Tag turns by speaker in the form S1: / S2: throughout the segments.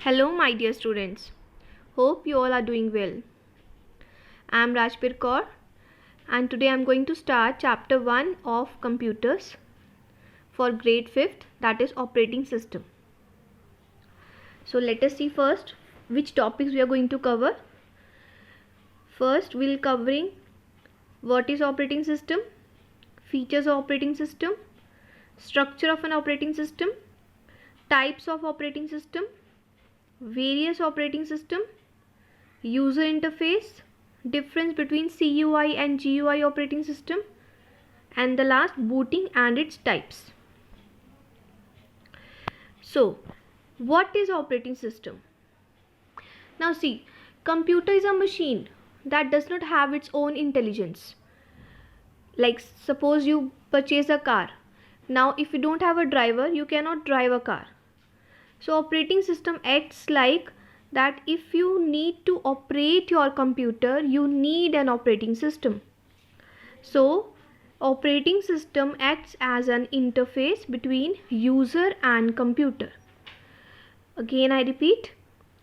S1: Hello, my dear students. Hope you all are doing well. I am Rajbir Kaur and today I am going to start chapter 1 of computers for grade 5th, that is operating system. So let us see first which topics we are going to cover. First we will covering what is operating system, features of operating system, structure of an operating system, types of operating system, various operating system, user interface, difference between CUI and GUI operating system, and the last, booting and its types. So what is operating system? Now see, computer is a machine that does not have its own intelligence. Like suppose you purchase a car. Now if you don't have a driver, you cannot drive a car. So operating system acts like that. If you need to operate your computer, you need an operating system. So operating system acts as an interface between user and computer. Again I repeat,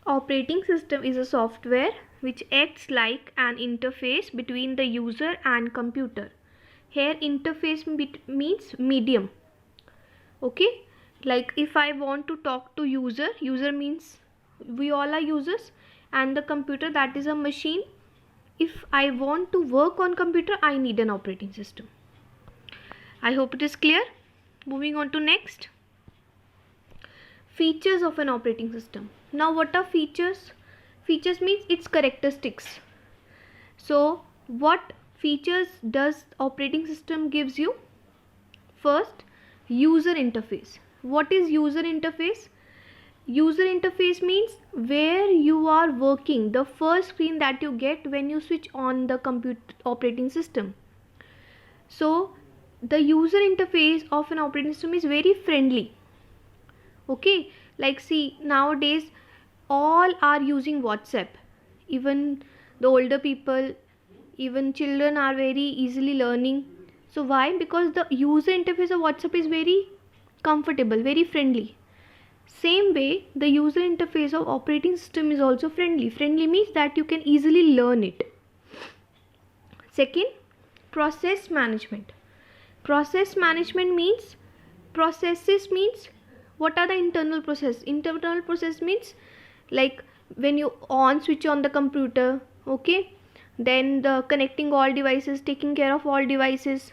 S1: operating system is a software which acts like an interface between the user and computer. Here interface means medium. Okay, like if I want to talk to user means we all are users, and the computer, that is a machine. If I want to work on computer, I need an operating system. I hope it is clear. Moving on to next, features of an operating system. Now what are features? Features means its characteristics. So what features does operating system gives you? First, user interface. What is user interface? User interface means where you are working, the first screen that you get when you switch on the computer operating system. So the user interface of an operating system is very friendly. Okay, like see, nowadays all are using WhatsApp. Even the older people, even children are very easily learning. So why? Because the user interface of WhatsApp is very comfortable, very friendly. Same way, the user interface of operating system is also friendly. Friendly means that you can easily learn it. Second, process management. Process management means, processes means what are the internal process? Internal process means like when you switch on the computer, okay, then the connecting all devices, taking care of all devices.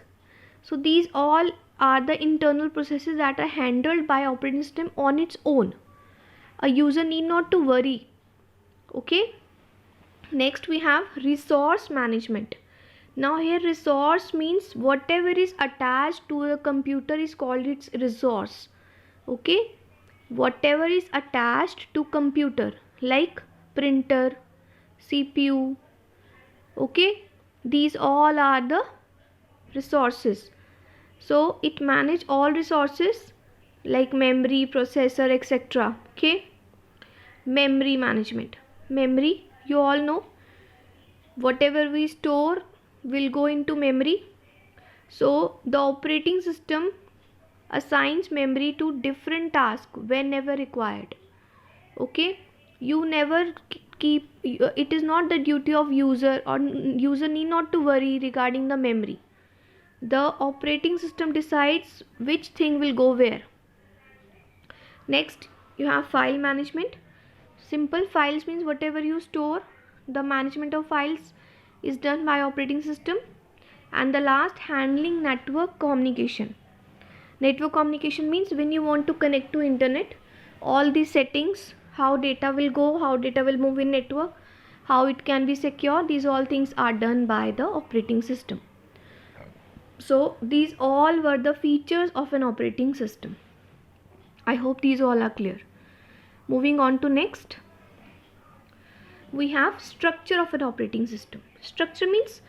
S1: So these all are the internal processes that are handled by operating system on its own. A user need not to worry. Okay. Next we have resource management. Now here resource means whatever is attached to the computer is called its resource. Okay. Whatever is attached to computer like printer, CPU, okay, these all are the resources. So it manage all resources like memory, processor, etc. Okay. Memory management. Memory, you all know, whatever we store will go into memory. So the operating system assigns memory to different tasks whenever required. Okay, you never keep, it is not the duty of user, or user need not to worry regarding the memory. The operating system decides which thing will go where. Next you have file management. Simple, files means whatever you store, the management of files is done by operating system. And the last, handling network communication. Network communication means when you want to connect to internet, all these settings, how data will go, how data will move in network, how it can be secure, these all things are done by the operating system. So these all were the features of an operating system. I hope these all are clear. Moving on to next, we have structure of an operating system. Structure means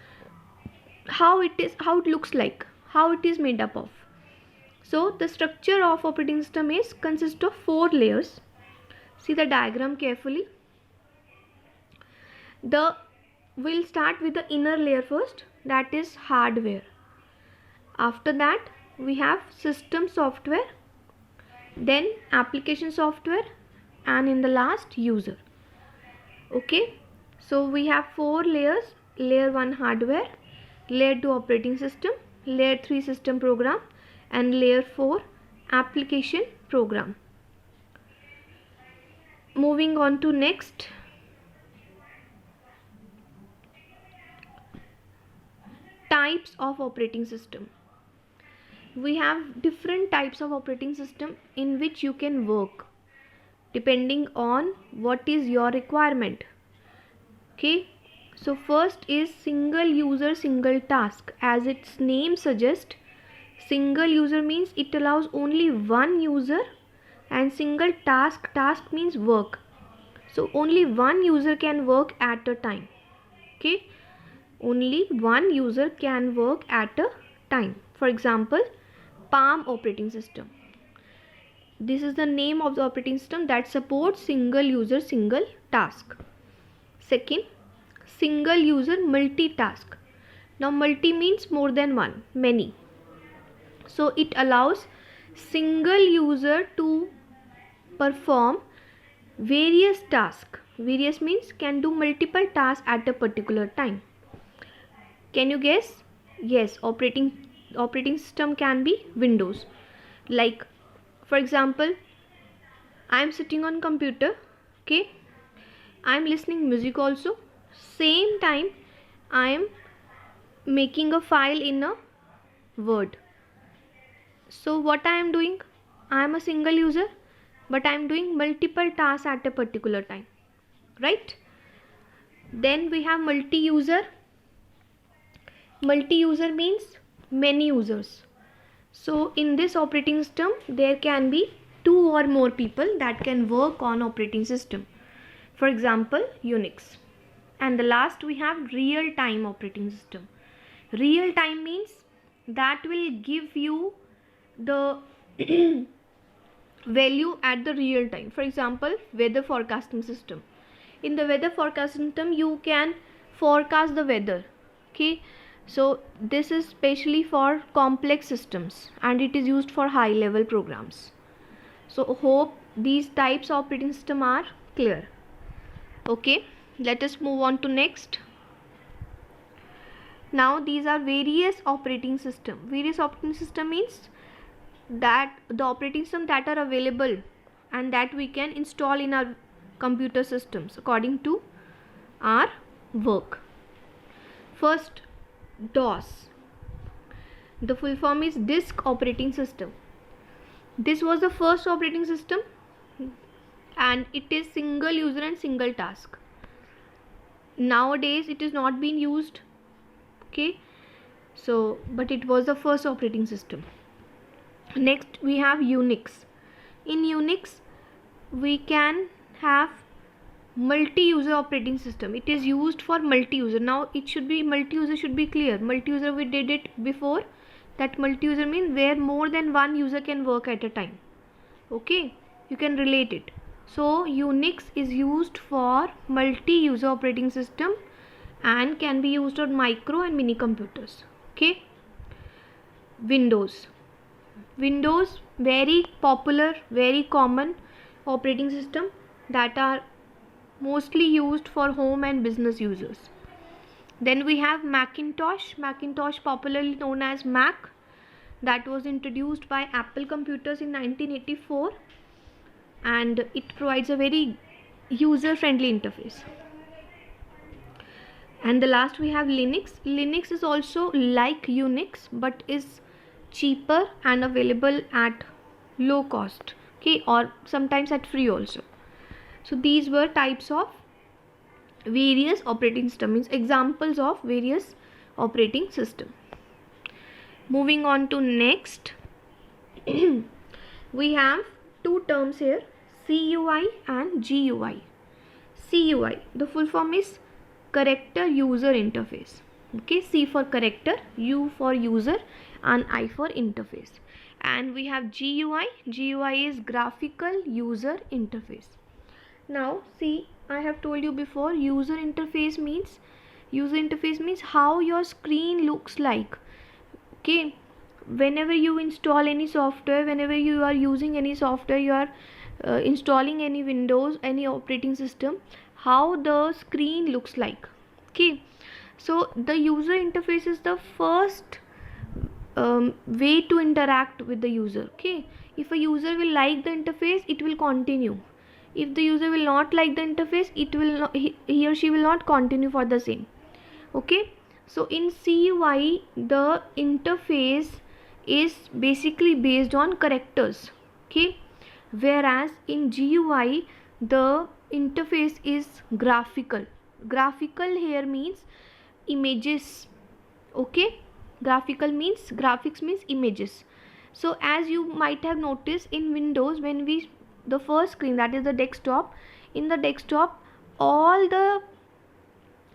S1: how it is, how it looks like, how it is made up of. So the structure of operating system is consists of 4 layers. See the diagram carefully. We'll start with the inner layer first, that is hardware. After that we have system software, then application software, and in the last user. Okay, so we have 4 layers: layer 1 hardware, layer 2 operating system, layer 3 system program, and layer 4 application program. Moving on to next, types of operating system. We have different types of operating system in which you can work depending on what is your requirement. Okay, so first is single user single task. As its name suggests, single user means it allows only one user, and single task means work. So only one user can work at a time. Okay, only one user can work at a time. For example, Palm operating system. This is the name of the operating system that supports single user single task. Second, single user multitask. Now multi means more than one, many. So it allows single user to perform various tasks. Various means can do multiple tasks at a particular time. Can you guess? Yes, operating system can be Windows. Like, for example, I am sitting on computer. Okay, I am listening music also. Same time I am making a file in a Word. So what I am doing? I am a single user, but I am doing multiple tasks at a particular time, right? Then we have multi-user. Multi-user means many users. So in this operating system there can be 2 or more people that can work on operating system. For example, Unix. And the last we have real-time operating system. Real-time means that will give you the value at the real time. For example, weather forecasting system. In the weather forecasting system you can forecast the weather. Okay, so this is specially for complex systems and it is used for high level programs. So hope these types of operating system are clear. Okay, let us move on to next. Now these are various operating system. Various operating system means that the operating system that are available and that we can install in our computer systems according to our work. First, DOS. The full form is Disk Operating System. This was the first operating system and it is single user and single task. Nowadays it is not being used. Okay, so but it was the first operating system. Next we have Unix. In Unix we can have multi-user operating system. It is used for multi-user. Now it should be multi-user, should be clear. Multi-user we did it before. That multi-user means where more than one user can work at a time. Okay, you can relate it. So Unix is used for multi-user operating system and can be used on micro and mini computers. Okay, Windows. Windows, very popular, very common operating system that are mostly used for home and business users. Then we have Macintosh. Macintosh, popularly known as Mac, that was introduced by Apple Computers in 1984 and it provides a very user-friendly interface. And the last we have Linux. Linux is also like Unix but is cheaper and available at low cost. Okay, or sometimes at free also. So these were types of various operating system, means examples of various operating system. Moving on to next, we have two terms here, CUI and GUI. CUI, the full form is character user interface. Okay, C for character, U for user and I for interface. And we have GUI. GUI is graphical user interface. Now see, I have told you before, user interface means how your screen looks like. Okay, whenever you install any software, whenever you are using any software, you are installing any Windows, any operating system, how the screen looks like. Okay, so the user interface is the first way to interact with the user. Okay, if a user will like the interface, it will continue. If the user will not like the interface, it will not, he or she will not continue for the same. Okay, so in CUI the interface is basically based on characters. Okay, whereas in GUI the interface is graphical. Graphical here means images. Okay, graphics means images. So as you might have noticed in Windows, when we the first screen, that is the desktop, in the desktop all the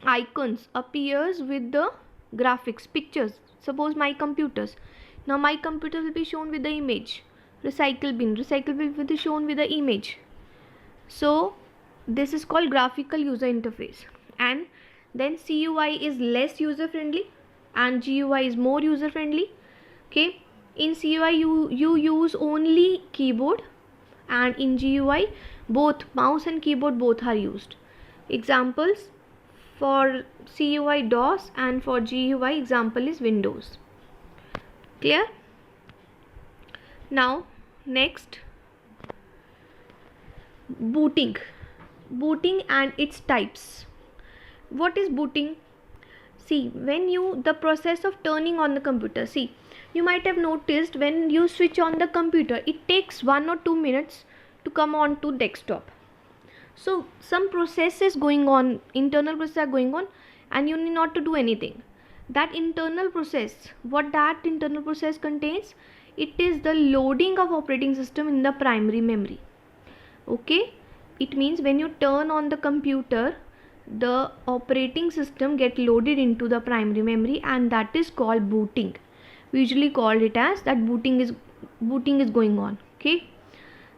S1: icons appears with the graphics, pictures. Suppose my computers, now my computer will be shown with the image. Recycle bin will be shown with the image. So this is called graphical user interface. And then CUI is less user friendly and GUI is more user friendly. Okay, in CUI you use only keyboard, and in GUI both mouse and keyboard both are used. Examples for CUI DOS, and for GUI example is Windows. Clear? Now next, booting and its types. What is booting? See, when the process of turning on the computer, see, you might have noticed when you switch on the computer, it takes 1 or 2 minutes to come on to desktop. So some process is going on, internal process are going on, and you need not to do anything. That internal process, what that internal process contains, it is the loading of operating system in the primary memory. Okay, it means when you turn on the computer, the operating system get loaded into the primary memory, and that is called booting. We usually call it as that booting is going on. Okay,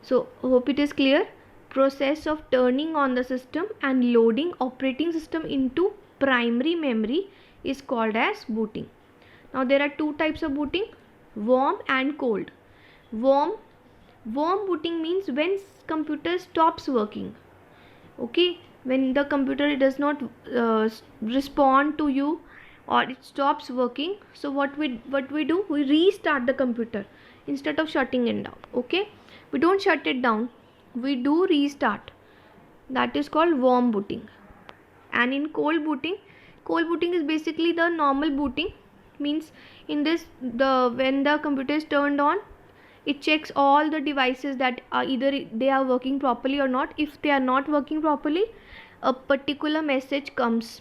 S1: so hope it is clear. Process of turning on the system and loading operating system into primary memory is called as booting. Now there are two types of booting, warm and cold. Warm booting means when computer stops working. Okay, when the computer does not respond to you, or it stops working, so what we do, we restart the computer instead of shutting it down. Okay, we don't shut it down, we do restart. That is called warm booting. And in cold booting is basically the normal booting. Means in this, when the computer is turned on, it checks all the devices that are either they are working properly or not. If they are not working properly, a particular message comes,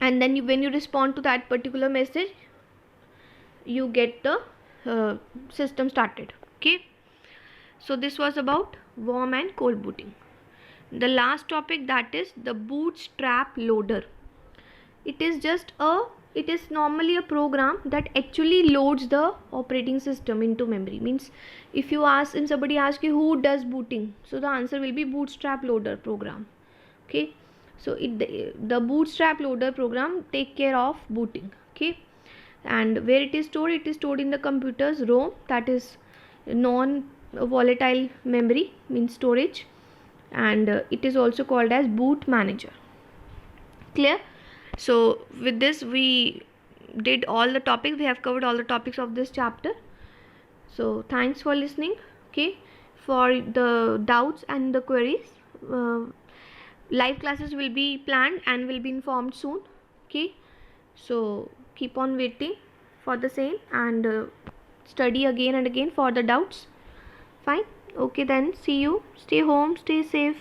S1: and then when you respond to that particular message, you get the system started. Okay, so this was about warm and cold booting. The last topic, that is the bootstrap loader. It is normally a program that actually loads the operating system into memory. Means if somebody asks you who does booting, so the answer will be bootstrap loader program. Okay, so the bootstrap loader program take care of booting. Okay, and where it is stored in the computer's ROM, that is non volatile memory, means storage, and it is also called as boot manager. Clear? So with this we did all the topics, we have covered all the topics of this chapter. So thanks for listening. Okay, for the doubts and the queries, live classes will be planned and will be informed soon. Okay, so keep on waiting for the same, and study again and again for the doubts. Fine. Okay, then see you. Stay home, stay safe.